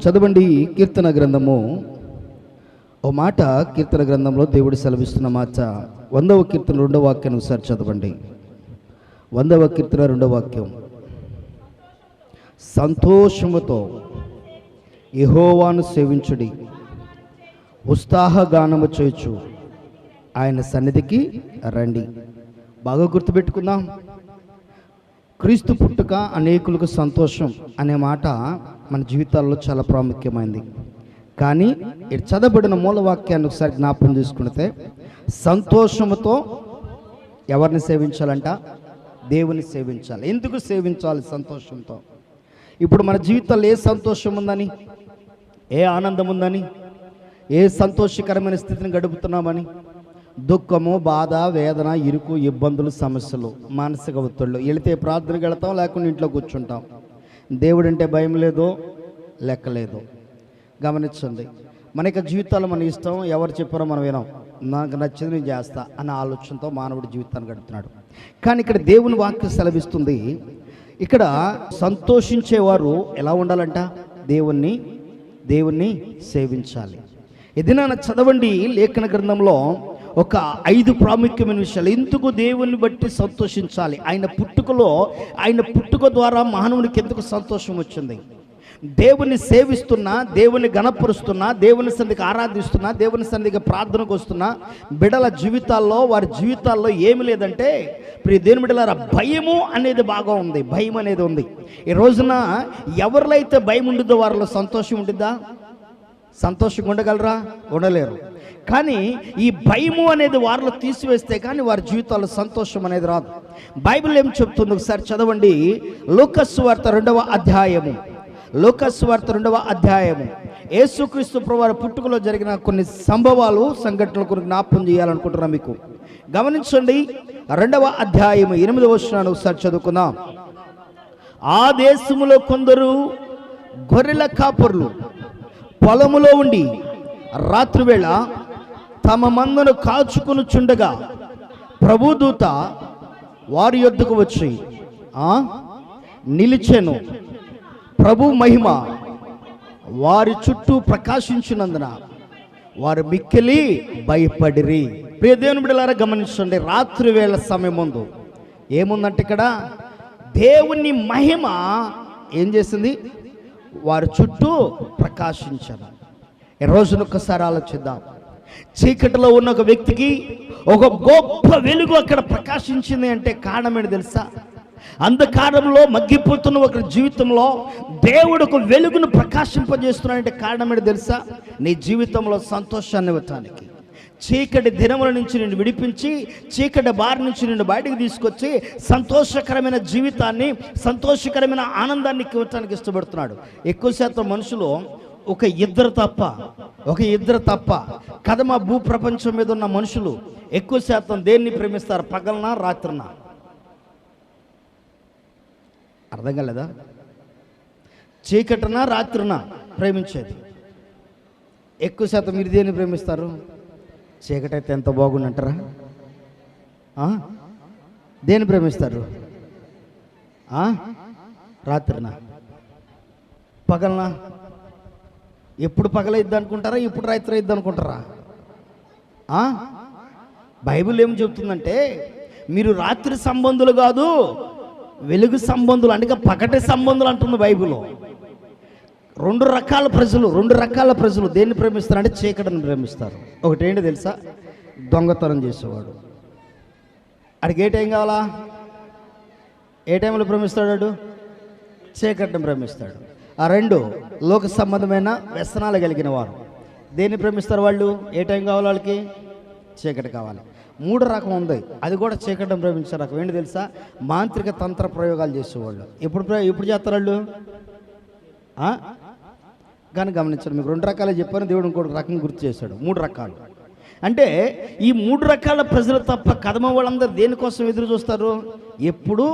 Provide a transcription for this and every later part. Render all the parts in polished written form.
చదవండి కీర్తన గ్రంథము. ఓ మాట కీర్తన గ్రంథంలో దేవుడు సెలవిస్తున్న మాట 100వ కీర్తన 2వ వాక్యం ఒకసారి చదవండి. 100వ కీర్తన 2వ వాక్యం. సంతోషముతో యెహోవాను సేవించుడి, ఉత్సాహగానము చేయుచు ఆయన సన్నిధికి రండి. బాగా గుర్తుపెట్టుకుందాం. క్రీస్తు పుట్టుక అనేకులకు సంతోషం అనే మాట మన జీవితాల్లో చాలా ప్రాముఖ్యమైనది. కానీ ఇటు చదవబడిన మూలవాక్యాన్ని ఒకసారి జ్ఞాపకం చేసుకుంటే, సంతోషముతో ఎవరిని సేవించాలంట? దేవుని సేవించాలి. ఎందుకు సేవించాలి? సంతోషంతో. ఇప్పుడు మన జీవితాల్లో ఏ సంతోషం ఉందని, ఏ ఆనందం ఉందని, ఏ సంతోషకరమైన స్థితిని గడుపుతున్నామని, దుఃఖము, బాధ, వేదన, ఇరుకు, ఇబ్బందులు, సమస్యలు, మానసిక ఒత్తిళ్ళు, వెళితే ప్రార్థనకి వెళతాం, లేకుండా ఇంట్లో కూర్చుంటాం. దేవుడు అంటే భయం లేదో లెక్కలేదు. గమనించండి, మన యొక్క జీవితాల్లో మన ఇష్టం, ఎవరు చెప్పారో మనం వినాం, నాకు నచ్చింది నేను చేస్తా అన్న ఆలోచనతో మానవుడి జీవితాన్ని గడుపుతున్నాడు. కానీ ఇక్కడ దేవుని వాక్యం సెలవిస్తుంది, ఇక్కడ సంతోషించేవారు ఎలా ఉండాలంట? దేవుణ్ణి సేవించాలి. ఇది నాన్న చదవండి లేఖన గ్రంథంలో ఒక 5 ప్రాముఖ్యమైన విషయాలు. ఎందుకు దేవుని బట్టి సంతోషించాలి? ఆయన పుట్టుక ద్వారా మానవునికి ఎందుకు సంతోషం వచ్చింది? దేవుని సేవిస్తున్నా, దేవుని గణపరుస్తున్నా, దేవుని సన్నిధికి ఆరాధిస్తున్నా, దేవుని సన్నిధికి ప్రార్థనకు వస్తున్నా బిడల జీవితాల్లో, వారి జీవితాల్లో ఏమి లేదంటే, ప్రియ దేవుని బిడ్డలారా, భయము అనేది బాగా ఉంది. భయం అనేది ఉంది. ఈ రోజున ఎవరిలో అయితే భయం ఉంటుందో వారిలో సంతోషం ఉంటుందా? సంతోషంగా ఉండగలరా? ఉండలేరు. కానీ ఈ భయము అనేది వారిలో తీసివేస్తే కానీ వారి జీవితాల్లో సంతోషం అనేది రాదు. బైబిల్ ఏం చెప్తుంది? ఒకసారి చదవండి. లూకాసు వార్త 2వ అధ్యాయము. లూకాసు వార్త 2వ అధ్యాయము. యేసుక్రీస్తు ప్రభువారి పుట్టుకలో జరిగిన కొన్ని సంఘటనలు కొన్ని జ్ఞాపకం చేయాలనుకుంటున్నాను మీకు. గమనించండి. 2వ అధ్యాయము 8వ వచనాన్ని ఒకసారి చదువుకుందాం. ఆ దేశములో కొందరు గొర్రెల కాపరులు పొలములో ఉండి రాత్రివేళ తమ మందను కాచుకొనుచుండగా ప్రభుదూత వారి యొద్దకు వచ్చి నిలిచెను. ప్రభు మహిమ వారి చుట్టూ ప్రకాశించినందున వారు మిక్కిలి భయపడిరి. ప్రియ దేవుని బిడ్డలారా గమనించండి. రాత్రి వేళ సమయం ముందు ఏముందంటే, ఇక్కడ దేవుని మహిమ ఏం చేసింది? వారి చుట్టూ ప్రకాశించాను. ఈ రోజున ఒక్కసారి ఆలోచిద్దాం. చీకటిలో ఉన్న ఒక వ్యక్తికి ఒక గొప్ప వెలుగు అక్కడ ప్రకాశించింది అంటే కారణం ఏంటి తెలుసా? అంధకారంలో మగ్గిపోతున్న ఒక జీవితంలో దేవుడు ఒక వెలుగును ప్రకాశింపజేస్తున్నాడంటే కారణం ఏంటి తెలుసా? నీ జీవితంలో సంతోషాన్ని ఇవ్వటానికి, చీకటి దినముల నుంచి నిన్ను విడిపించి, చీకటి బారి నుంచి నిన్ను బయటకు తీసుకొచ్చి సంతోషకరమైన జీవితాన్ని, సంతోషకరమైన ఆనందాన్ని ఇవ్వటానికి ఇష్టపడుతున్నాడు. ఎక్కువ శాతం మనుషులు ఒక ఇద్దరు తప్ప కదమ భూ ప్రపంచం మీద ఉన్న మనుషులు ఎక్కువ శాతం దేన్ని ప్రేమిస్తారు? పగలనా రాత్రినా? అర్థం కాలేదా? చీకటినా రాత్రినా ప్రేమించేది? ఎక్కువ శాతం మీరు దేన్ని ప్రేమిస్తారు? చీకటి అయితే ఎంత బాగుందంటారా? దేన్ని ప్రేమిస్తారు? రాత్రినా? పగలనా? ఎప్పుడు పగలైద్ది అనుకుంటారా? ఎప్పుడు రాత్రి అయిద్ది అనుకుంటారా? బైబిల్ ఏం చెప్తుందంటే, మీరు రాత్రి సంబంధులు కాదు, వెలుగు సంబంధులు, అంటే పగటి సంబంధులు అంటుంది బైబిల్. రెండు రకాల ప్రజలు దేన్ని ప్రేమిస్తారు అంటే చీకటిని ప్రేమిస్తారు. ఒకటి ఏంటి తెలుసా? దొంగతనం చేసేవాడు. అడిగి ఏ టైం కావాలా? ఏ టైంలో ప్రేమిస్తాడు? చీకటిని ప్రేమిస్తాడు. ఆ 2 లోక సంబంధమైన వ్యసనాలు కలిగిన వారు దేన్ని ప్రేమిస్తారు? వాళ్ళు ఏ టైం కావాలి? వాళ్ళకి చీకటి కావాలి. 3 రకం ఉంది, అది కూడా చీకటిని ప్రేమించే రకం. ఏంటి తెలుసా? మాంత్రిక తంత్ర ప్రయోగాలు చేసేవాళ్ళు. ఎప్పుడు చేస్తారు వాళ్ళు? కానీ గమనించండి, మీకు 2 రకాలు చెప్పాను, దేవుడు ఇంకొక రకం గుర్తు చేశాడు. 3 రకాలు అంటే ఈ 3 రకాల ప్రజలు తప్ప కదమ వాళ్ళందరూ దేనికోసం ఎదురు చూస్తారు? ఎప్పుడు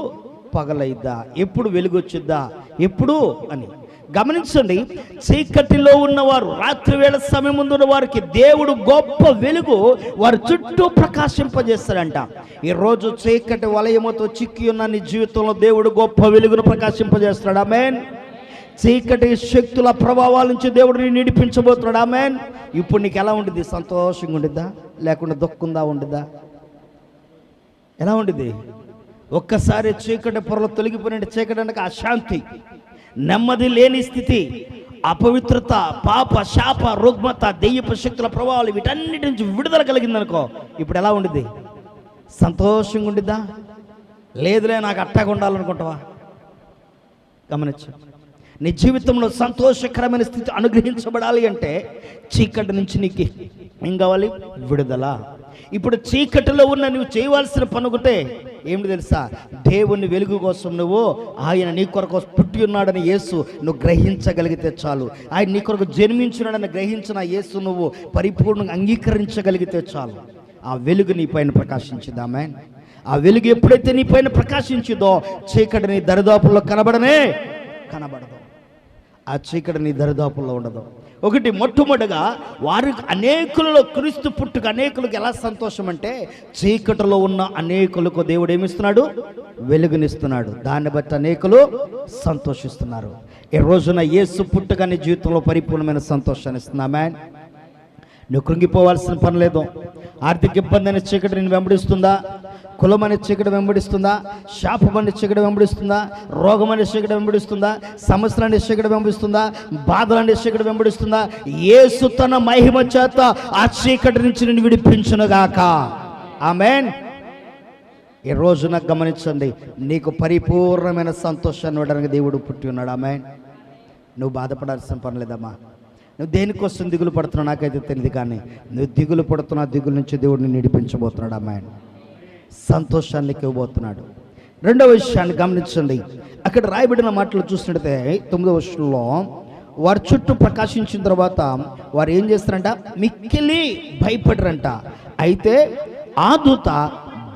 పగలైద్దా, ఎప్పుడు వెలుగు వచ్చిద్దా, ఎప్పుడు అని. గమనించండి. చీకటిలో ఉన్నవారు, రాత్రి వేళ సమయం ముందున్న వారికి దేవుడు గొప్ప వెలుగు వారి చుట్టూ ప్రకాశింపజేస్తాడంట. ఈరోజు చీకటి వలయముతో చిక్కి ఉన్న నీ జీవితంలో దేవుడు గొప్ప వెలుగును ప్రకాశింపజేస్తాడు. ఆమేన్. చీకటి శక్తుల ప్రభావాల నుంచి దేవుడిని నడిపించబోతున్నాడు. ఆమేన్. ఇప్పుడు నీకు ఎలా ఉంటుంది? సంతోషంగా ఉండిద్దా, లేకుండా దుఃఖంగా ఉండిద్దా? ఎలా ఉండిద్ది? ఒక్కసారి చీకటి పొరలు తొలగిపోయిన చీకటి అంటే అశాంతి, నెమ్మది లేని స్థితి, అపవిత్రత, పాప, శాప, రుగ్మత, దెయ్యపు శక్తుల ప్రభావాలు వీటన్నిటి నుంచి విడుదల కలిగిందనుకో, ఇప్పుడు ఎలా ఉండిద్ది? సంతోషంగా ఉండిద్దా? లేదులే నాకు అట్టగా ఉండాలనుకుంటావా? గమనించు, నీ జీవితంలో సంతోషకరమైన స్థితి అనుగ్రహించబడాలి అంటే చీకటి నుంచి నీకు ఏం కావాలి? విడుదల. ఇప్పుడు చీకటిలో ఉన్న నువ్వు చేయవలసిన పని ఒకటే, ఏమిటి తెలుసా? దేవుని వెలుగు కోసం నువ్వు, ఆయన నీ కొరకు పుట్టి ఉన్నాడని యేసు నువ్వు గ్రహించగలిగితే చాలు. ఆయన నీ కొరకు జన్మించున్నాడని గ్రహించిన యేసు నువ్వు పరిపూర్ణంగా అంగీకరించగలిగితే చాలు. ఆ వెలుగు నీ పైన ప్రకాశించింది. ఆమేన్. ఆ వెలుగు ఎప్పుడైతే నీ పైన ప్రకాశించిందో చీకటి నీ దరిదాపుల్లో కనబడదు. ఆ చీకటి నీ దరిదాపుల్లో ఉండదు. ఒకటి, మొట్టమొదటిగా వారికి అనేకులలో క్రీస్తు పుట్టుక అనేకులకు ఎలా సంతోషం అంటే, చీకటిలో ఉన్న అనేకులకు దేవుడు ఏమిస్తున్నాడు? వెలుగునిస్తున్నాడు. దాన్ని బట్టి అనేకులు సంతోషిస్తున్నారు. ఈ రోజున యేసు పుట్టుక నీ జీవితంలో పరిపూర్ణమైన సంతోషాన్ని ఇస్తుంది. ఆమేన్. నువ్వు కృంగిపోవాల్సిన పని లేదు. ఆర్థిక ఇబ్బంది అనే చీకటి నేను వెంబడిస్తుందా? కులం అనే చీకటి వెంబడిస్తుందా? శాపం అనే చీకటి వెంబడిస్తుందా? రోగం అనే చీకటి వెంబడిస్తుందా? సమస్యలు అనే చీకటి వెంబడిస్తుందా? బాధలు అనే చీకటి వెంబడిస్తుందా? యేసు తన మహిమ చేత ఆ చీకటి నుంచి నేను విడిపించునుగాక. ఆమేన్. ఈ రోజున గమనించండి, నీకు పరిపూర్ణమైన సంతోషాన్ని ఇవ్వడానికి దేవుడు పుట్టి ఉన్నాడు. ఆమేన్. నువ్వు బాధపడాల్సిన పని లేదమ్మా. నువ్వు దేనికోసం దిగులు పడుతున్నావు నాకైతే తెలియదు, కానీ నువ్వు దిగులు పడుతున్నా దిగుల నుంచి దేవుడిని నడిపించబోతున్నాడు. ఆమేన్. సంతోషాన్ని ఇవ్వబోతున్నాడు. రెండవ విషయాన్ని గమనించండి, అక్కడ రాయబడిన మాటలు చూసినట్లయితే 9వ వచనంలో, వారి చుట్టూ ప్రకాశించిన తర్వాత వారు ఏం చేస్తారంట? మిక్కిలి భయపడరంట. అయితే ఆ దూత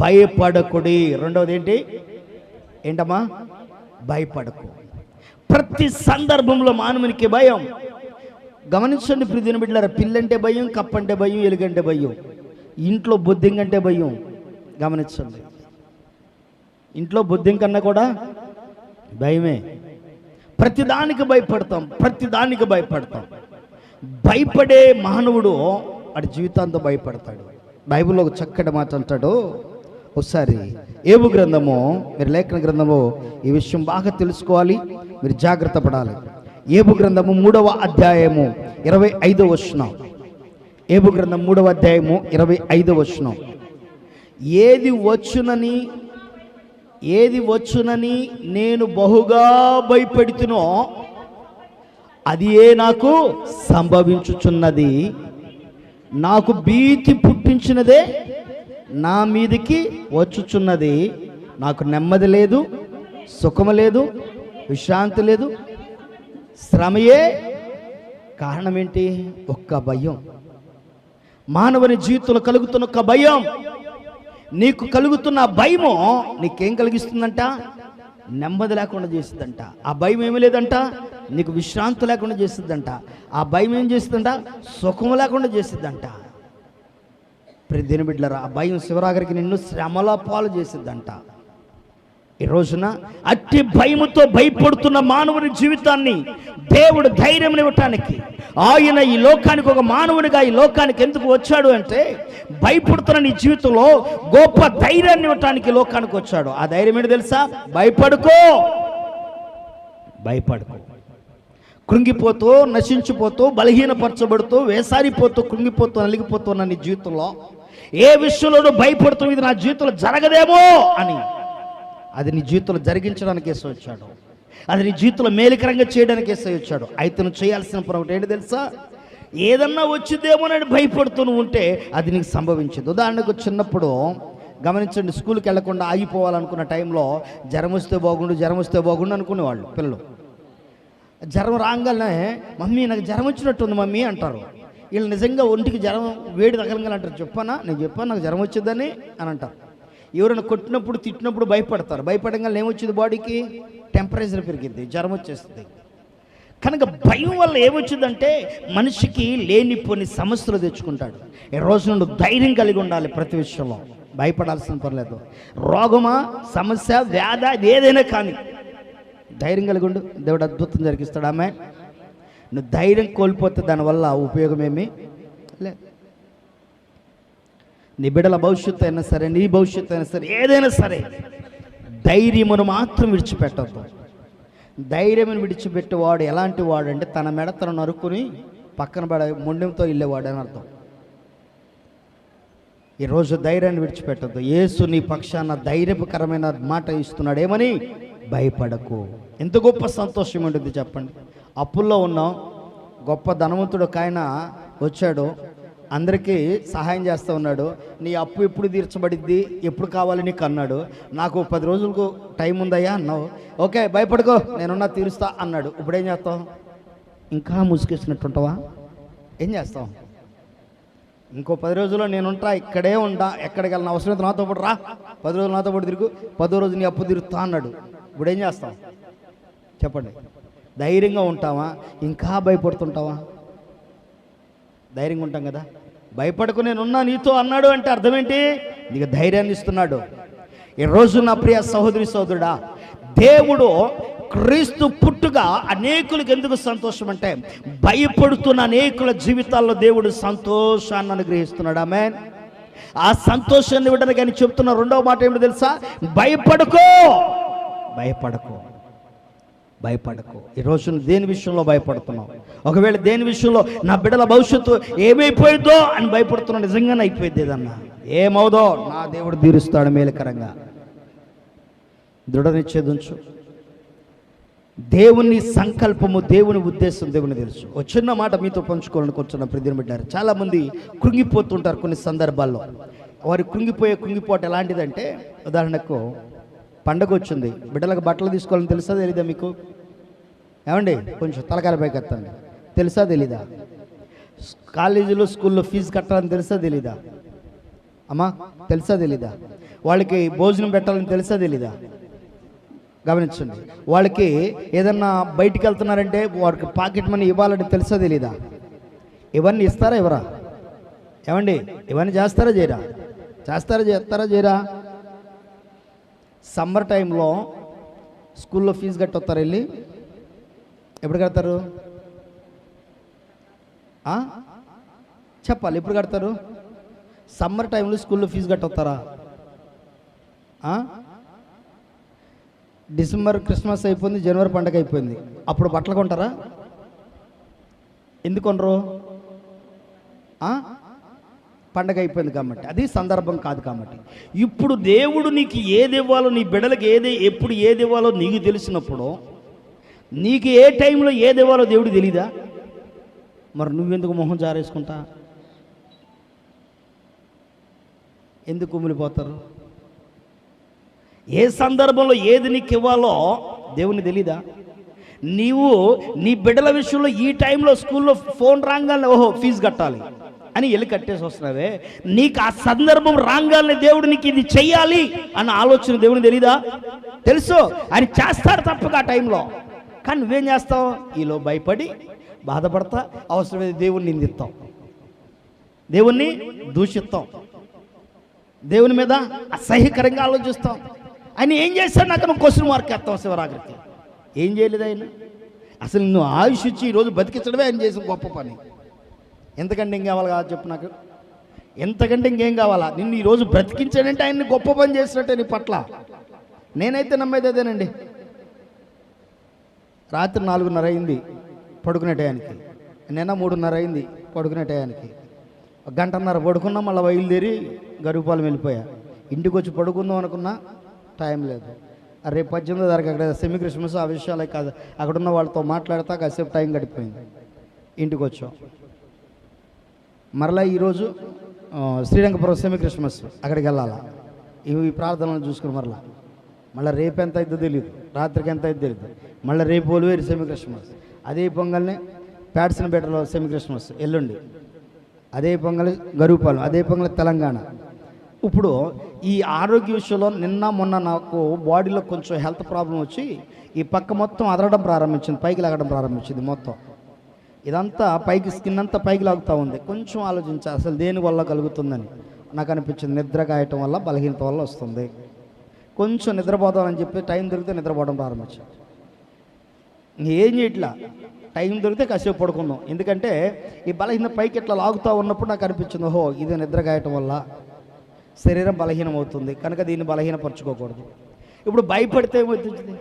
భయపడకుడి. రెండవది ఏంటమ్మా? భయపడకు. ప్రతి సందర్భంలో మానవునికి భయం. గమనించండి ప్రియమైన బిడ్డలారా, పిల్లంటే భయం, కప్పంటే భయం, ఎలుగంటే భయం, ఇంట్లో బొద్దింకంటే భయం. గమనించండి, ఇంట్లో బొద్దింకన్నా కూడా భయమే. ప్రతిదానికి భయపడతాం. భయపడే మానవుడు వాడి జీవితాంతో భయపడతాడు. బైబిల్లో ఒక చక్కటి మాట అంటాడు. ఒకసారి ఏబు గ్రంథము, మీరు లేఖన గ్రంథము ఈ విషయం బాగా తెలుసుకోవాలి, మీరు జాగ్రత్త పడాలి. ఏబు గ్రంథము 3వ అధ్యాయము 25వ వచనం. ఏబు గ్రంథం 3వ అధ్యాయము 25వ వచనం. ఏది వచ్చునని నేను బహుగా భయపెడుతునో అది నాకు సంభవించుచున్నది. నాకు భీతి పుట్టించినదే నా మీదికి వచ్చుచున్నది. నాకు నెమ్మది లేదు, సుఖము లేదు, విశ్రాంతి లేదు, శ్రమయే కారణం. ఏంటి? ఒక్క భయం. మానవుని జీవితంలో కలుగుతున్న ఒక భయం. నీకు కలుగుతున్న భయము నీకేం కలిగిస్తుందంట? నెమ్మది లేకుండా చేస్తుందంట. ఆ భయం ఏమీ లేదంట, నీకు విశ్రాంతి లేకుండా చేస్తుందంట. ఆ భయం ఏం చేస్తుందంట? సుఖం లేకుండా చేస్తుందంట. ప్రతి బిడ్డలారా, ఆ భయం శివరాగరికి నిన్ను శ్రమల పాలు చేస్తుందంట. ఈ రోజున అట్టి భయముతో భయపడుతున్న మానవుని జీవితాన్ని దేవుడు ధైర్యం ఇవ్వటానికి, ఆయన ఈ లోకానికి ఒక మానవునిగా ఈ లోకానికి ఎందుకు వచ్చాడు అంటే, భయపడుతున్న నీ జీవితంలో గొప్ప ధైర్యాన్ని ఇవ్వటానికి లోకానికి వచ్చాడు. ఆ ధైర్యం ఏంటి తెలుసా? భయపడుకో. కృంగిపోతూ, నశించిపోతూ, బలహీనపరచబడుతూ, వేసారిపోతూ, కృంగిపోతూ, నలిగిపోతున్న నీ జీవితంలో ఏ విషయంలోనూ భయపడుతూ ఇది నా జీవితంలో జరగదేమో అని, అది నీ జీవితంలో జరిగించడానికి యేసు వచ్చాడు. అది నీ జీవితంలో మేలుకరంగా చేయడానికి యేసు వచ్చాడు. అయితే నువ్వు చేయాల్సిన పని ఒకటి ఏంటి తెలుసా? ఏదన్నా వచ్చిందేమోనని భయపడుతూ ఉంటే అది నీకు సంభవించదు. ఉదాహరణకు చిన్నప్పుడు గమనించండి, స్కూల్కి వెళ్లకుండా ఆగిపోవాలనుకున్న టైంలో జ్వరం వస్తే బాగుండు అనుకునేవాళ్ళు పిల్లలు. జ్వరం రాగానే మమ్మీ నాకు జ్వరం వచ్చినట్టుంది మమ్మీ అంటారు. వీళ్ళు నిజంగా ఒంటికి జ్వరం వేడి తగలంగాలంటారు. నేను చెప్పాను నాకు జ్వరం వచ్చిందని అని అంటారు. ఎవరైనా కొట్టినప్పుడు తిట్టినప్పుడు భయపడతారు. భయపడంగా ఏమొచ్చింది? బాడీకి టెంపరేచర్ పెరిగింది, జ్వరం వచ్చేస్తుంది. కనుక భయం వల్ల ఏమొచ్చిందంటే మనిషికి లేనిపోని సమస్యలు తెచ్చుకుంటాడు. ఈ రోజు నుండి ధైర్యం కలిగి ఉండాలి. ప్రతి విషయంలో భయపడాల్సిన పర్లేదు. రోగమా, సమస్య, వ్యాధ ఏదైనా కానీ ధైర్యం కలిగి ఉండు, దేవుడు అద్భుతం జరిగిస్తాడు. ఆమె నువ్వు ధైర్యం కోల్పోతే దానివల్ల ఉపయోగమేమీ లేదు. నీ బిడ్డల భవిష్యత్తు అయినా సరే, నీ భవిష్యత్తు అయినా సరే, ఏదైనా సరే ధైర్యమును మాత్రం విడిచిపెట్టద్దు. ధైర్యమును విడిచిపెట్టేవాడు ఎలాంటి వాడు అంటే తన మెడ తను నరుక్కుని పక్కన పడ మొండెంతో వెళ్ళేవాడు అని అర్థం. ఈరోజు ధైర్యాన్ని విడిచిపెట్టద్దు. యేసు నీ పక్షాన ధైర్యకరమైన మాట ఇస్తున్నాడు. ఏమని? భయపడకు. ఎంత గొప్ప సంతోషం ఉంటుంది చెప్పండి. అప్పుల్లో ఉన్నాం, గొప్ప ధనవంతుడు ఒక ఆయన వచ్చాడు, అందరికీ సహాయం చేస్తూ ఉన్నాడు. నీ అప్పు ఎప్పుడు తీర్చబడిద్ది, ఎప్పుడు కావాలి నీకు అన్నాడు. నాకు 10 రోజులకు టైం ఉందయ్యా అన్నావు. ఓకే భయపడుకో, నేనున్నా తీరుస్తా అన్నాడు. ఇప్పుడు ఏం చేస్తావు? ఇంకా ముసుగేసినట్టుంటావా? ఏం చేస్తావు? ఇంకో 10 రోజుల్లో నేనుంటా, ఇక్కడే ఉంటా, ఎక్కడికి వెళ్ళిన అవసరం నాతో పాటు రా, 10 రోజులు నాతో పాటు తిరుగు, 10వ రోజు నీ అప్పు తీరుస్తా అన్నాడు. ఇప్పుడు ఏం చేస్తాం చెప్పండి? ధైర్యంగా ఉంటావా? ఇంకా భయపడుతుంటావా? ధైర్యంగా ఉంటాం కదా. భయపడకు నేనున్నా నీతో అన్నాడు అంటే అర్థం ఏంటి? నీకు ధైర్యాన్ని ఇస్తున్నాడు. ఈరోజు నా ప్రియ సహోదరి సహోదరుడా, దేవుడు క్రీస్తు పుట్టుగా అనేకులకు ఎందుకు సంతోషం అంటే భయపడుతున్న అనేకుల జీవితాల్లో దేవుడు సంతోషాన్ని అనుగ్రహిస్తున్నాడు. ఆమేన్. ఆ సంతోషాన్ని ఇవ్వడానికి ఆయన చెప్తున్న రెండవ మాట ఏమిటో తెలుసా? భయపడకో, భయపడకో, భయపడకు. ఈరోజు దేని విషయంలో భయపడుతున్నావు? ఒకవేళ దేని విషయంలో నా బిడ్డల భవిష్యత్తు ఏమైపోయిందో అని భయపడుతున్నావు, నిజంగానే అయిపోయింది ఏదన్నా, ఏమవుదో నా దేవుడు తీరుస్తాడు మేలుకరంగా. దృఢ నిశ్చయించు. దేవుని సంకల్పము, దేవుని ఉద్దేశం దేవుని తెలుసు. ఒక చిన్న మాట మీతో పంచుకోవాలని కూర్చున్న ప్రతిని బిడ్డారు. చాలామంది కృంగిపోతుంటారు కొన్ని సందర్భాల్లో. వారు కృంగిపోట ఎలాంటిదంటే, ఉదాహరణకు పండగ వచ్చింది, బిడ్డలకు బట్టలు తీసుకోవాలని తెలుసా తెలీదా మీకు? ఏమండి కొంచెం తలకాయ పైకి ఎత్తండి. తెలుసా తెలీదా? కాలేజీలో స్కూల్లో ఫీజు కట్టాలని తెలుసా తెలీదా? అమ్మా తెలుసా తెలీదా? వాళ్ళకి భోజనం పెట్టాలని తెలుసా తెలీదా? గమనించండి. వాళ్ళకి ఏదన్నా బయటికి వెళ్తున్నారంటే వాడికి పాకెట్ మనీ ఇవ్వాలని తెలుసా తెలీదా? ఇవన్నీ ఇస్తారా ఇవ్వరా? ఏమండి ఇవన్నీ చేస్తారా చేయరా? చేస్తారా చేయరా? సమ్మర్ టైంలో స్కూల్లో ఫీజు కట్టొస్తారు, వెళ్ళి ఎప్పుడు కడతారు చెప్పాలి? ఎప్పుడు కడతారు? సమ్మర్ టైంలో స్కూల్లో ఫీజు కట్టొస్తారా? డిసెంబర్ క్రిస్మస్ అయిపోయింది, జనవరి పండగ అయిపోయింది, అప్పుడు బట్టలు కొంటారా? ఎందుకు కొనరు? పండగ అయిపోయింది కాబట్టి, అది సందర్భం కాదు కాబట్టి. ఇప్పుడు దేవుడు నీకు ఏది ఇవ్వాలో, నీ బిడ్డలకు ఎప్పుడు ఏది ఇవ్వాలో నీకు తెలిసినప్పుడు, నీకు ఏ టైంలో ఏది ఇవ్వాలో దేవుడు తెలీదా? మరి నువ్వెందుకు మొహం జారేసుకుంటా? ఎందుకు కుమిలిపోతారు? ఏ సందర్భంలో ఏది నీకు ఇవ్వాలో దేవుని తెలీదా? నీవు నీ బిడ్డల విషయంలో ఈ టైంలో స్కూల్లో ఫోన్ రాగానే ఓహో ఫీజు కట్టాలి అని వెళ్ళి కట్టేసి వస్తున్నావే, నీకు ఆ సందర్భం రాగానే దేవుడు నీకు ఇది చెయ్యాలి అన్న ఆలోచన దేవుని తెలీదా? తెలుసు, ఆయన చేస్తాడు తప్పక ఆ టైంలో. కానీ నువ్వేం చేస్తావు? ఈలో భయపడి బాధపడతా, అవసరమైతే దేవుణ్ణి నిందిస్తాం, దేవుణ్ణి దూషిస్తాం, దేవుని మీద అసహ్యకరంగా ఆలోచిస్తాం. ఆయన ఏం చేస్తాడు నాకు నువ్వు క్వశ్చన్ మార్క్ వేస్తావు శివరాత్రికి. ఏం చేయలేదు ఆయన. అసలు నువ్వు ఆయుష్ ఇచ్చి ఈరోజు బతికించడమే ఆయన చేసిన గొప్ప పని. ఎంతకంటే ఏం కావాలి కాదు చెప్పు నాకు? ఎంతకంటే ఇంకేం కావాలా? నిన్ను ఈరోజు బ్రతికించాడంటే ఆయన్ని గొప్ప పని చేసినట్టే నీ పట్ల. నేనైతే నమ్మేది అదేనండి. రాత్రి 4:30 అయింది పడుకునే టయానికి, నిన్న 3:30 అయింది పడుకునే టయానికి. 1 గంటన్నర పడుకున్నా, మళ్ళీ బయలుదేరి గరుపాలెం వెళ్ళిపోయా. ఇంటికి వచ్చి పడుకుందాం అనుకున్నా, టైం లేదు. రేపు 18వ తారీఖు అక్కడ సెమీ క్రిస్మస్, ఆ విషయాలే కాదు, అక్కడున్న వాళ్ళతో మాట్లాడతా కాసేపు టైం గడిపోయింది. ఇంటికి వచ్చాం. మరలా ఈరోజు శ్రీరంగపురం సెమీ క్రిస్మస్, అక్కడికి వెళ్ళాలా. ఇవి ప్రార్థనలు చూసుకుని మళ్ళీ రేపు ఎంత అవుతుందో తెలియదు, రాత్రికి ఎంత అవుతుందో తెలియదు. మళ్ళీ రేపు ఒలివేరు సెమీ క్రిస్మస్, అదే పొంగల్ని ప్యాడ్సన్పేటలో సెమీ క్రిస్మస్ ఎల్లుండి, అదే పొంగల్ గరుపాలెం, అదే పొంగల్ తెలంగాణ. ఇప్పుడు ఈ ఆరోగ్య విషయంలో నిన్న మొన్న నాకు బాడీలో కొంచెం హెల్త్ ప్రాబ్లం వచ్చి ఈ పక్క మొత్తం అదరడం ప్రారంభించింది, పైకి లాగడం ప్రారంభించింది. మొత్తం ఇదంతా పైకి, స్కిన్ అంతా పైకి లాగుతూ ఉంది. కొంచెం ఆలోచించా అసలు దేని వల్ల కలుగుతుందని. నాకు అనిపించింది నిద్ర కాయటం వల్ల, బలహీనత వల్ల వస్తుంది. కొంచెం నిద్రపోదామని చెప్పి టైం దొరికితే నిద్రపోవడం ప్రారంభించాను. ఏం చేయట్లా, టైం దొరికితే కాసేపు పడుకుందాం. ఎందుకంటే ఈ బలహీన పైకి ఇట్లా లాగుతూ ఉన్నప్పుడు నాకు అనిపించింది, ఓహో ఇది నిద్ర గాయటం వల్ల శరీరం బలహీనం అవుతుంది, కనుక దీన్ని బలహీనపరచుకోకూడదు. ఇప్పుడు భయపడితే ఏమవుతుంది?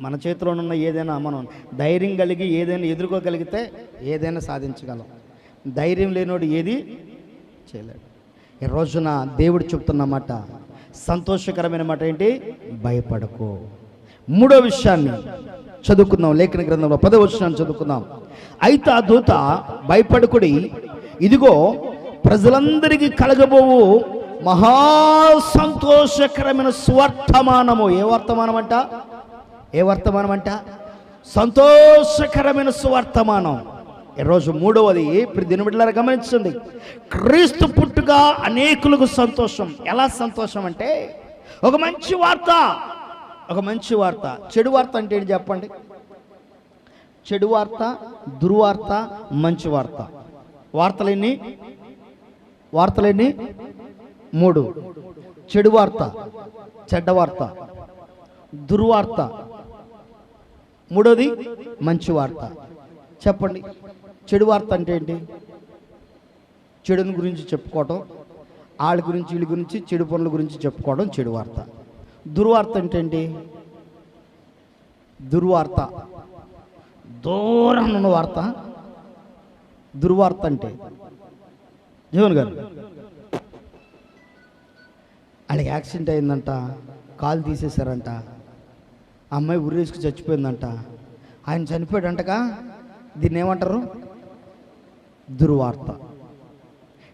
మన చేతిలో ఉన్న ఏదైనా మనం ధైర్యం కలిగి ఏదైనా ఎదుర్కోగలిగితే ఏదైనా సాధించగలం. ధైర్యం లేనోడు ఏది చేయలేడు. ఈ రోజున దేవుడు చెప్తున్న మాట, సంతోషకరమైన మాట ఏంటి? భయపడకు. మూడో విషయాన్ని చదువుకుందాం, లేఖన గ్రంథంలో 10వ వచనాన్ని చదువుకుందాం. అయితే ఆ దూత, భయపడకుడి, ఇదిగో ప్రజలందరికీ కలగబోవు మహా సంతోషకరమైన సువర్తమానము. ఏ వర్తమానం అంట? ఏ వర్తమానం అంట? సంతోషకరమైన సువర్తమానం. ఈరోజు మూడవది, ఇప్పుడు దీని బిడ్డలారా గమనించండి, క్రీస్తు పుట్టుక అనేకులకు సంతోషం. ఎలా సంతోషం అంటే, ఒక మంచి వార్త, ఒక మంచి వార్త. చెడు వార్త అంటే ఏంటి చెప్పండి? చెడు వార్త, దుర్వార్త, మంచి వార్త. వార్తలెన్ని? వార్తలెన్ని? 3. చెడు వార్త, చెడ్డ వార్త, దుర్వార్త, మూడోది మంచి వార్త. చెప్పండి, చెడు వార్త అంటే ఏంటి? చెడుని గురించి చెప్పుకోవటం, వాళ్ళ గురించి వీళ్ళ గురించి చెడు పనుల గురించి చెప్పుకోవడం చెడు వార్త. దుర్వార్త అంటే ఏంటి? దుర్వార్త, దూరం ఉన్న వార్త దుర్వార్త అంటే. జీవన్ గారు, వాళ్ళకి యాక్సిడెంట్ అయిందంట, కాలు తీసేశారంట, ఆ అమ్మాయి ఉరేసుకు చచ్చిపోయిందంట, ఆయన చనిపోయాడంటగా. దీన్ని ఏమంటారు? దుర్వార్త.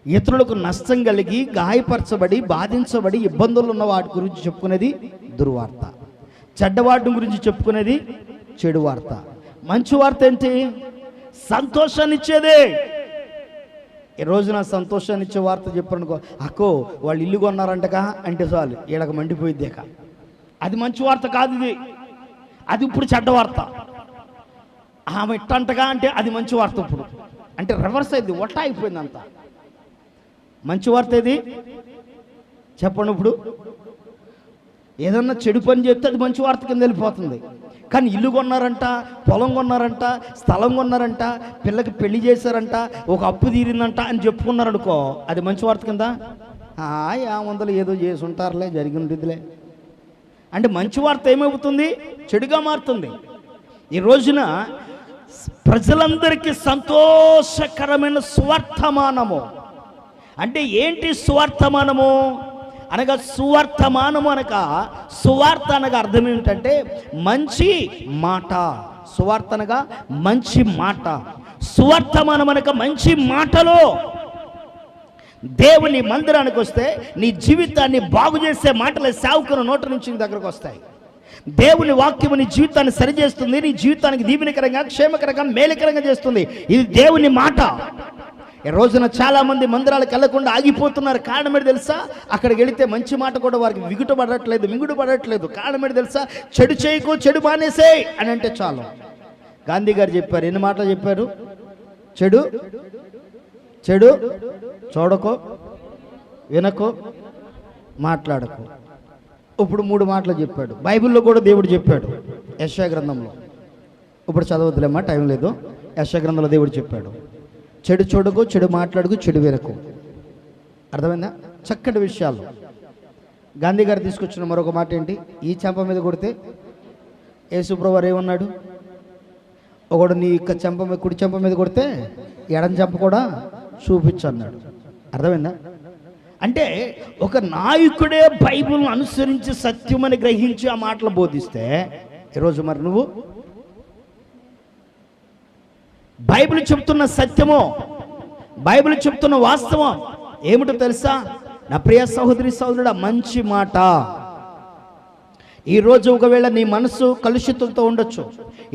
ఇతరులకు నష్టం కలిగి గాయపరచబడి బాధించబడి ఇబ్బందులు ఉన్న వాటి గురించి చెప్పుకునేది దుర్వార్త. చెడ్డవాటి గురించి చెప్పుకునేది చెడు వార్త. మంచి వార్త ఏంటి? సంతోషాన్ని ఇచ్చేదే. ఈ రోజున సంతోషాన్ని ఇచ్చే వార్త చెప్పారనుకో, అక్కో వాళ్ళు ఇల్లు కొన్నారంటగా అంటే చాలు వీళ్ళకి మండిపోయిద్దేక. అది మంచి వార్త కాదు, ఇది అది ఇప్పుడు చెడ్డ వార్త. ఆమె ఇట్టంటగా అంటే అది మంచి వార్త. ఇప్పుడు అంటే రివర్స్ అయింది, ఒట్టా అయిపోయింది అంతా. మంచి వార్త ఏది చెప్పండి? ఇప్పుడు ఏదన్నా చెడు పని చేస్తే అది మంచి వార్త కింద వెళ్ళిపోతుంది. కానీ ఇల్లు కొన్నారంట, పొలం కొన్నారంట, స్థలం కొన్నారంట, పిల్లకి పెళ్లి చేశారంట, ఒక అప్పు తీరిందంట అని చెప్పుకున్నారనుకో, అది మంచి వార్త కింద. వందలు ఏదో చేసి ఉంటారులే, జరిగినదిలే అంటే మంచి వార్త ఏమవుతుంది? చెడుగా మారుతుంది. ఈ రోజున ప్రజలందరికీ సంతోషకరమైన సువర్తమానము. అంటే ఏంటి సువర్తమానము అనగా? సువర్తమానము అనగా, సువార్త అనగా అర్థం ఏమిటంటే మంచి మాట. సువార్త అనగా మంచి మాట. సువర్తమానం అనగా మంచి మాటలో దేవుని మందిరానికి వస్తే నీ జీవితాన్ని బాగు చేసే మాటలే సేవకుని నోట నుంచి నీ దగ్గరకు వస్తాయి. దేవుని వాక్యము నీ జీవితాన్ని సరిచేస్తుంది, నీ జీవితానికి దీవెనకరంగా, క్షేమకరంగా, మేలుకరంగా చేస్తుంది. ఇది దేవుని మాట. ఈ రోజున చాలా మంది మందిరాలకు వెళ్లకుండా ఆగిపోతున్నారు. కారణం ఏంటి తెలుసా? అక్కడికి వెళితే మంచి మాట కూడా వారికి మింగుడు పడట్లేదు. కారణం ఏంటి తెలుసా? చెడు చేయకు, చెడు మానేసే అని అంటే చాలు. గాంధీ గారు చెప్పారు, ఎన్ని మాటలు చెప్పారు? చెడు చెడు చూడకో, వినకో, మాట్లాడకు. ఇప్పుడు 3 మాటలు చెప్పాడు. బైబిల్లో కూడా దేవుడు చెప్పాడు, యెషయా గ్రంథంలో. ఇప్పుడు చదవద్దులేమ్మా, టైం లేదు. యెషయా గ్రంథంలో దేవుడు చెప్పాడు, చెడు చూడకు, చెడు మాట్లాడుకు, చెడు వినకు. అర్థమైందా? చక్కటి విషయాలు. గాంధీ గారు తీసుకొచ్చిన మరొక మాట ఏంటి? ఈ చెంప మీద కొడితే యేసుప్రభువారు ఏమన్నాడు? ఒకడు నీ చెంప మీద, కుడి చెంప మీద కొడితే ఎడం చెంప కూడా చూపించు అన్నాడు. అర్థమైందా? అంటే ఒక నాయకుడే బైబిల్ను అనుసరించి సత్యమని గ్రహించి ఆ మాటలు బోధిస్తే, ఈరోజు మరి నువ్వు బైబిల్ చెప్తున్న సత్యమో, బైబిల్ చెప్తున్న వాస్తవం ఏమిటో తెలుసా? నా ప్రియ సహోదరి సహోదరుడా, మంచి మాట. ఈరోజు ఒకవేళ నీ మనసు కలుషితంతో ఉండొచ్చు,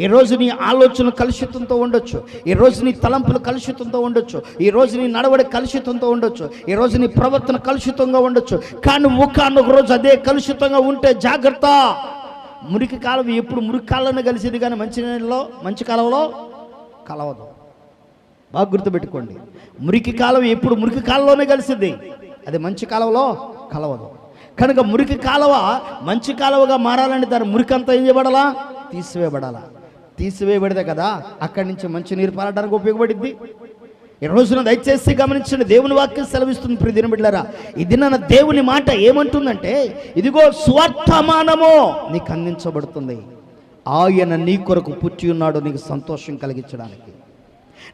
ఈరోజు నీ ఆలోచన కలుషితంతో ఉండొచ్చు, ఈరోజు నీ తలంపులు కలుషితంతో ఉండొచ్చు, ఈరోజు నీ నడవడి కలుషితంతో ఉండొచ్చు, ఈరోజు నీ ప్రవర్తన కలుషితంగా ఉండొచ్చు. కానీ ఒకనొక రోజు అదే కలుషితంగా ఉంటే జాగ్రత్త. మురికి కాలం ఎప్పుడు మురికి కాలంలో కలిసేది, కానీ మంచి కాలంలో కలవదు. బాగా గుర్తుపెట్టుకోండి, మురికి కాలం ఎప్పుడు మురికి కాలంలోనే కలిసిద్ది, అది మంచి కాలంలో కలవదు. కనుక మురికి కాలువ మంచి కాలువగా మారాలంటే దాని మురికి అంతా ఏం చేయబడాలా? తీసివేయబడాలా. తీసివేయబడితే కదా అక్కడి నుంచి మంచి నీరు పారడానికి ఉపయోగపడింది. ఈ రోజున దయచేసి గమనించండి, దేవుని వాక్యం సెలవిస్తుంది. ప్రియ దిన బిడ్డలారా, ఇది నా దేవుని మాట ఏమంటుందంటే, ఇదిగో స్వర్తమానము నీకు అందించబడుతుంది. ఆయన నీ కొరకు పుట్టి ఉన్నాడు నీకు సంతోషం కలిగించడానికి.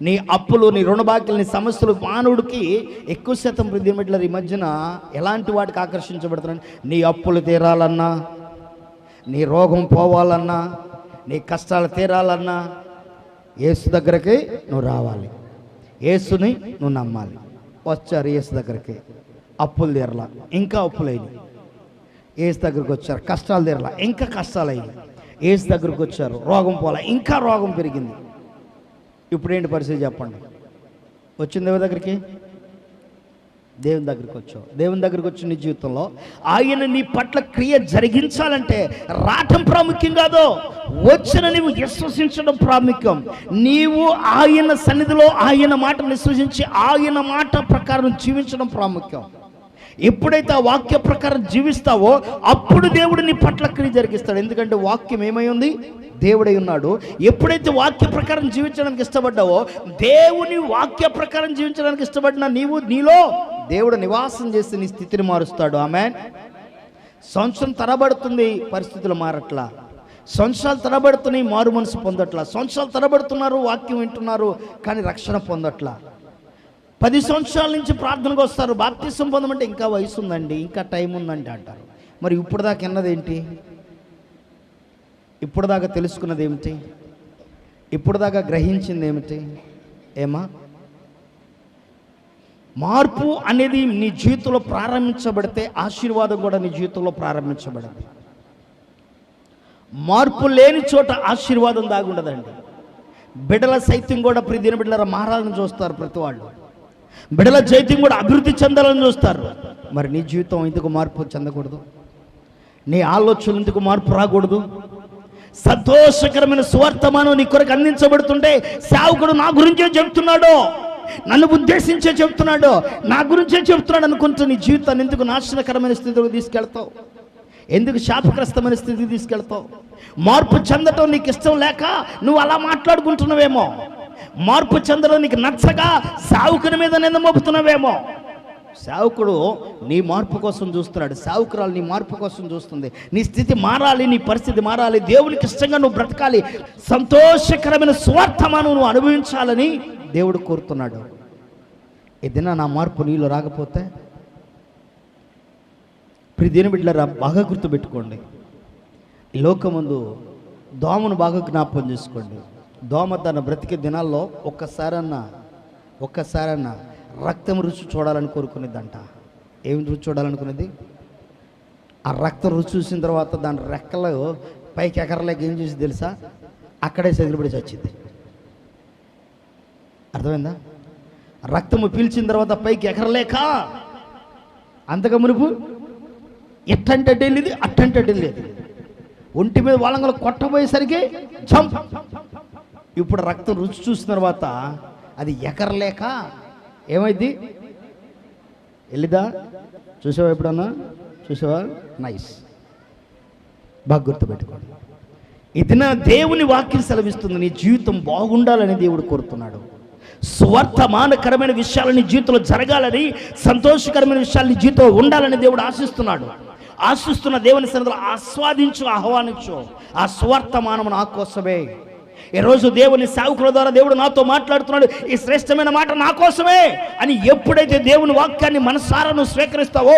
నీ అప్పులు, నీ రుణబాకీలు, నీ సమస్యలు మానవుడికి ఎక్కువ శాతం ప్రియ దిన బిడ్డలారా ఈ మధ్యన ఎలాంటి వాటికి ఆకర్షించబడుతున్నాడు? నీ అప్పులు తీరాలన్నా, నీ రోగం పోవాలన్నా, నీ కష్టాలు తీరాలన్నా యేసు దగ్గరికి నువ్వు రావాలి, యేసుని నువ్వు నమ్మాలి. వచ్చారు యేసు దగ్గరికి, అప్పులు తీరలా, ఇంకా అప్పులైనవి. యేసు దగ్గరికి వచ్చారు, కష్టాలు తీరలా, ఇంకా కష్టాలు అయినాయి. యేసు దగ్గరికి వచ్చారు, రోగం పోలా, ఇంకా రోగం పెరిగింది. ఇప్పుడు ఏంటి పరిస్థితి చెప్పండి? వచ్చింది దేవుని దగ్గరికి, దేవుని దగ్గరికి వచ్చావు. దేవుని దగ్గరికి వచ్చి నీ జీవితంలో ఆయన నీ పట్ల క్రియ జరిగించాలంటే రావటం ప్రాముఖ్యం కాదు, వచ్చిన నీవు విశ్వసించడం ప్రాముఖ్యం. నీవు ఆయన సన్నిధిలో ఆయన మాట విశ్వసించి ఆయన మాట ప్రకారం జీవించడం ప్రాముఖ్యం. ఎప్పుడైతే ఆ వాక్య ప్రకారం జీవిస్తావో అప్పుడు దేవుడు నీ పట్ల క్రియ జరిగిస్తాడు. ఎందుకంటే వాక్యం ఏమై ఉంది? దేవుడై ఉన్నాడు. ఎప్పుడైతే వాక్య ప్రకారం జీవించడానికి ఇష్టపడ్డావో, దేవుని వాక్య ప్రకారం జీవించడానికి ఇష్టపడిన నీలో దేవుడు నివాసం చేసి నీ స్థితిని మారుస్తాడు. ఆమేన్. సంవత్సరం తరబడుతుంది, పరిస్థితులు మారట్లా. సంవత్సరాలు తరబడుతున్నాయి, మారు మనసు పొందట్లా. సంవత్సరాలు తరబడుతున్నారు, వాక్యం వింటున్నారు, కానీ రక్షణ పొందట్లా. 10 సంవత్సరాల నుంచి ప్రార్థనకు వస్తారు, బాప్తిసం పొందమంటే ఇంకా వయసు ఉందండి, ఇంకా టైం ఉందండి అంటారు. మరి ఇప్పుడు దాకా విన్నదేంటి? ఇప్పుడు దాకా తెలుసుకున్నది ఏమిటి? ఇప్పుడు దాకా గ్రహించింది ఏమిటి? ఏమా? మార్పు అనేది నీ జీవితంలో ప్రారంభించబడితే ఆశీర్వాదం కూడా నీ జీవితంలో ప్రారంభించబడింది. మార్పు లేని చోట ఆశీర్వాదం దాగుండదండి. బిడ్డల సైత్యం కూడా ప్రియ దిన బిడ్డల మారాలని చూస్తారు ప్రతి వాళ్ళు. బిడ్డల చైత్యం కూడా అభివృద్ధి చెందాలని చూస్తారు. మరి నీ జీవితం ఎందుకు మార్పు చెందకూడదు? నీ ఆలోచనలు ఎందుకు మార్పు రాకూడదు? సంతోషకరమైన సువార్తమానం నీ కొరకు అందించబడుతుంటే సేవకుడు నా గురించే చెప్తున్నాడు, నన్ను ఉద్దేశించే చెప్తున్నాడు, నా గురించే చెప్తున్నాడు అనుకుంటూ నీ జీవితాన్ని ఎందుకు నాశనకరమైన స్థితిలోకి తీసుకెళ్తావు? ఎందుకు శాపగ్రస్తమైన స్థితికి తీసుకెళ్తావు? మార్పు చెందటం నీకు ఇష్టం లేక నువ్వు అలా మాట్లాడుకుంటున్నావేమో. మార్పు చెందడం నీకు నచ్చగా సేవకుని మీద నింద మోపుతున్నావేమో. సేవకుడు నీ మార్పు కోసం చూస్తున్నాడు, సేవకురాలు నీ మార్పు కోసం చూస్తుంది. నీ స్థితి మారాలి, నీ పరిస్థితి మారాలి, దేవునికి ఇష్టంగా నువ్వు బ్రతకాలి, సంతోషకరమైన స్వార్థమాను నువ్వు అనుభవించాలని దేవుడు కోరుతున్నాడు. ఏదైనా నా మార్పు నీలో రాకపోతే ప్రియ దేవుని బిడ్డలారా బాగా గుర్తుపెట్టుకోండి. ఈ లోకమందు దోమను బాగా జ్ఞాపకం చేసుకోండి. దోమ తన బ్రతికే దినాల్లో ఒక్కసారన్నా రక్తం రుచి చూడాలని కోరుకునేదంట. ఏమి రుచి చూడాలనుకునేది? ఆ రక్తం రుచి చూసిన తర్వాత దాని రెక్కలు పైకి ఎకరలేక ఏం చేసి తెలుసా? అక్కడే సెదిలిపడి చచ్చింది. అర్థమైందా? రక్తము పీల్చిన తర్వాత పైకి ఎకరలేక అంతగా మునుపు ఎట్టంటే వెళ్ళేది, అట్టంటే వెళ్ళేది. ఒంటి మీద వాళ్ళంగలు కొట్టబోయేసరికి జంప్. ఇప్పుడు రక్తం రుచి చూసిన తర్వాత అది ఎకరలేక ఏమైంది? వెళ్ళిదా? చూసావా? ఎప్పుడన్నా చూసావా? నైస్. బాగా గుర్తుపెట్టుకోండి. ఇది నా దేవుని వాక్యం సెలవిస్తుంది. నీ జీవితం బాగుండాలని దేవుడు కోరుతున్నాడు. స్వర్తమానకరమైన విషయాలు నీ జీవితంలో జరగాలని, సంతోషకరమైన విషయాలు నీ జీవితంలో ఉండాలని దేవుడు ఆశిస్తున్నాడు. ఆశిస్తున్న దేవుని సన్నిధిలో ఆస్వాదించు, ఆహ్వానించు. ఆ స్వర్తమానము నా కోసమే. ఈరోజు దేవుని సేవకుల ద్వారా దేవుడు నాతో మాట్లాడుతున్నాడు, ఈ శ్రేష్టమైన మాట నా కోసమే అని. ఎప్పుడైతే దేవుని వాక్యాన్ని మనసారా నువ్వు స్వీకరిస్తావో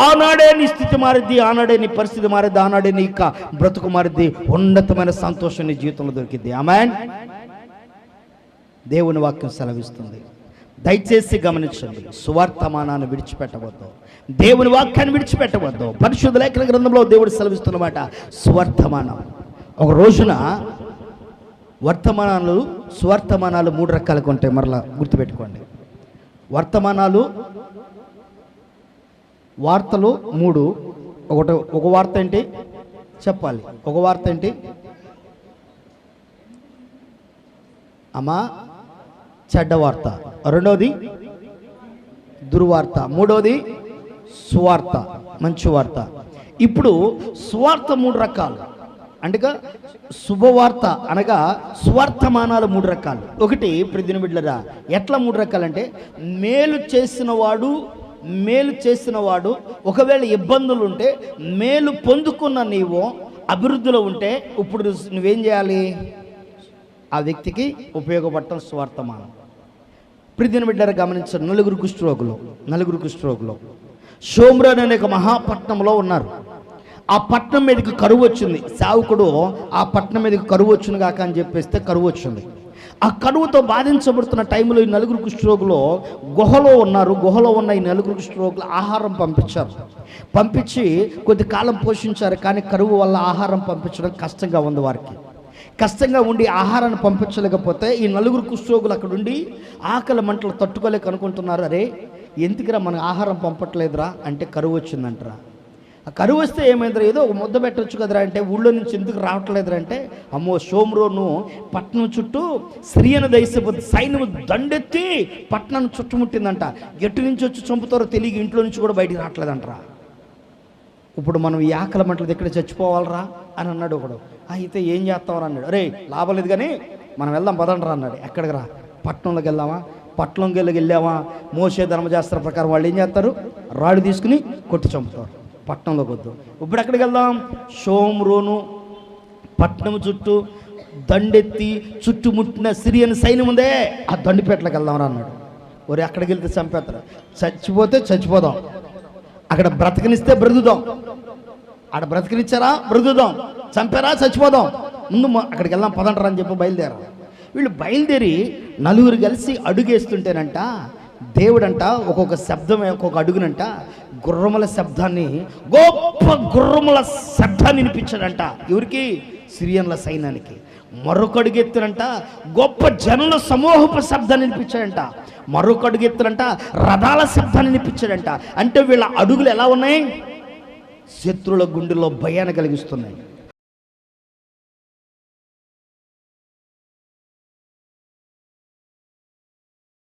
ఆనాడే నీ స్థితి మారిద్ది, ఆనాడే నీ పరిస్థితి మారిద్ది, ఆనాడే నీ బ్రతుకు మారిద్ది. ఉన్నతమైన సంతోషం నీ జీవితంలో దొరికిద్ది. ఆమేన్. దేవుని వాక్యం సెలవిస్తుంది. దయచేసి గమనించండి, సువార్తమానాన్ని విడిచిపెట్టవద్దు, దేవుని వాక్యాన్ని విడిచిపెట్టవద్దు. పరిశుద్ధ లేఖన గ్రంథంలో దేవుడు సెలవిస్తున్నమాట సువార్తమానం. ఒక రోజున వర్తమానాలు, సువర్తమానాలు 3 రకాలుగా ఉంటాయి. మరలా గుర్తుపెట్టుకోండి. వర్తమానాలు, వార్తలు 3. ఒక వార్త ఏంటి చెప్పాలి? ఒక వార్త ఏంటి అమ్మా? చెడ్డ వార్త. రెండోది దుర్వార్త. మూడోది సువార్త, మంచి వార్త. ఇప్పుడు సువార్త 3 రకాలు. అంటే శుభవార్త అనగా స్వార్థమానాలు 3 రకాలు. ఒకటి ప్రతిదిన బిడ్డలారా, ఎట్లా 3 రకాలంటే, మేలు చేసిన వాడు ఒకవేళ ఇబ్బందులు ఉంటే, మేలు పొందుకున్న నీవు అభివృద్ధిలో ఉంటే, ఇప్పుడు నువ్వేం చేయాలి? ఆ వ్యక్తికి ఉపయోగపడటం స్వార్థమానం. ప్రతిదిన బిడ్డలారా గమనించారు, నలుగురు కుష్ఠరోగులు షోమ్రోన్ అనే ఒక మహాపట్నంలో ఉన్నారు. ఆ పట్టణం మీదకి కరువు వచ్చింది. సేవకుడు ఆ పట్టణం మీదకి కరువు వచ్చును కాక అని చెప్పేస్తే కరువు వచ్చింది. ఆ కరువుతో బాధించబడుతున్న టైంలో ఈ 4 కుష్ఠరోగులు గుహలో ఉన్నారు. గుహలో ఉన్న ఈ 4 కుష్ఠరోగులు ఆహారం పంపించి కొద్ది కాలం పోషించారు. కానీ కరువు వల్ల ఆహారం పంపించడం కష్టంగా ఉంది. వారికి కష్టంగా ఉండి ఆహారాన్ని పంపించలేకపోతే ఈ 4 కుష్ఠరోగులు అక్కడ ఉండి ఆకలి మంటలు తట్టుకోలేక అనుకుంటున్నారు, అరే ఎందుకురా మన ఆహారం పంపట్లేదురా అంటే కరువు వచ్చిందంటరా. ఆ కరువు వస్తే ఏమైందిరా, ఏదో ఒక ముద్ద పెట్టవచ్చు కదరా అంటే ఊళ్ళో నుంచి ఎందుకు రావట్లేదురా అంటే, అమ్మో షోమ్రోను పట్టణం చుట్టూ సిరియన్ దేశపు సైన్యం దండెత్తి పట్టణాన్ని చుట్టుముట్టిందంట. ఎటు నుంచి వచ్చి చంపుతారో తెలియక ఇంట్లో నుంచి కూడా బయటికి రావట్లేదంటరా. ఇప్పుడు మనం ఈ ఆకలి మంటలు దగ్గర చచ్చిపోవాలరా అని అన్నాడు ఒకడు. అయితే ఏం చేస్తామని అన్నాడు. అరే లాభం లేదు కానీ మనం వెళ్దాం పదండ్రా అన్నాడు. ఎక్కడికి రా? పట్టణంలోకి వెళ్దామా? పట్టణంకి వెళ్ళామా? మోసే ధర్మశాస్త్ర ప్రకారం వాళ్ళు ఏం చేస్తారు? రాళ్ళు తీసుకుని కొట్టి చంపుతారు. పట్టణంలోకి వద్దు. ఇప్పుడు ఎక్కడికి వెళ్దాం? షోమ్రోను పట్టణం చుట్టూ దండెత్తి చుట్టుముట్టిన సిరియన్ సైన్యం ఉందే, ఆ దండిపేటలోకి వెళ్దామరా అన్నాడు. ఒరే అక్కడికి వెళ్తే చంపేస్తారు, చచ్చిపోతే చచ్చిపోదాం, అక్కడ బ్రతకనిస్తే బ్రతుకుదాం. ఆడ బ్రతకనిచ్చారా బ్రతుకుదాం, చంపారా చచ్చిపోదాం, ముందు అక్కడికి వెళ్దాం పదంటారా అని చెప్పి బయలుదేరారు. వీళ్ళు బయలుదేరి 4 కలిసి అడుగేస్తుంటేనంట దేవుడంట ఒక్కొక్క అడుగునంట గుర్రముల శబ్దాన్ని, గొప్ప గుర్రముల శబ్దాన్ని వినిపించాడంట. ఎవరికి? సిరియన్ల సైన్యానికి. మరొక అడుగెత్తునంట గొప్ప జనుల సమూహపు శబ్దాన్ని వినిపించాడంట. మరొక అడుగెత్తునంట రథాల శబ్దాన్ని వినిపించాడంట. అంటే వీళ్ళ అడుగులు ఎలా ఉన్నాయి? శత్రువుల గుండెల్లో భయాన్ని కలిగిస్తున్నాయి.